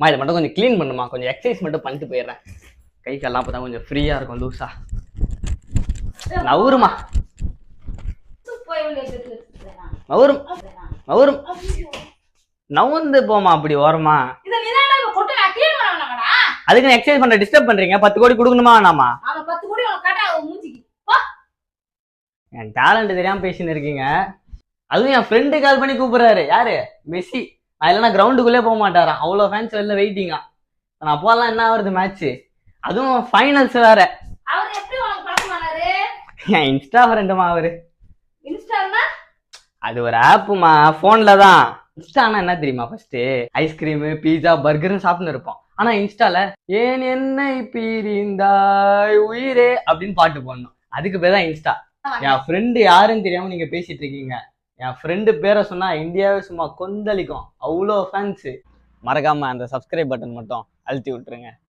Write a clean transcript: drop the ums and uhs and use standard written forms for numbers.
இதை மட்டும் கொஞ்சம் க்ளீன் பண்ணுமா, கொஞ்சம் எக்ஸசைஸ் மட்டும் பண்ணிட்டு போயிடுறேன். கை கால்லாம் அப்போ தான் கொஞ்சம் ஃப்ரீயாக இருக்கும், லூஸா. நவுருமா நவரும் நவரும் நவுந்து போமா அப்படி ஓரமா. அதுக்கு எக்ஸசைஸ் பண்ற டிஸ்டர்ப் பண்றீங்க. 10 கோடி கொடுக்கணுமா வேணாமா? என் டேலண்ட் தெரியாம பேசின்னு இருக்கீங்க. அதுவும் என் ஃப்ரெண்டு கால் பண்ணி கூப்பிடுறாரு. யாரு? மெஸ்ஸி. நான் இல்லைன்னா கிரவுண்டுக்குள்ளே போக மாட்டாரான், அவ்வளோ ஃபேன்ஸ் வெளில வெயிட்டிங்கா. நான் அப்போலாம் என்ன ஆகுறது மேட்ச்சு, அதுவும் ஃபைனல்ஸ் வேற. என் இன்ஸ்டா ஃப்ரெண்டுமா அவரு. அது ஒரு ஆப்புமா, போன்ல தான். இன்ஸ்டானா என்ன தெரியுமா, ஃபர்ஸ்ட் ஐஸ்கிரீமு பீஸா பர்கர்னு சாப்பிட்டு இருப்போம். ஆனா இன்ஸ்டால ஏன் என்னை பிரிந்தாய் உயிரே அப்படின்னு பாட்டு போடணும். அதுக்கு பேர் தான் இன்ஸ்டா. என் ஃப்ரெண்டு யாருன்னு தெரியாம நீங்க பேசிட்டு இருக்கீங்க. என் ஃப்ரெண்டு பேரை சொன்னா இந்தியாவே சும்மா கொந்தளிக்கும், அவ்வளோ ஃபேன்ஸு. மறக்காம அந்த சப்ஸ்கிரைப் பட்டன் மட்டும் அழுத்தி விட்டுருங்க.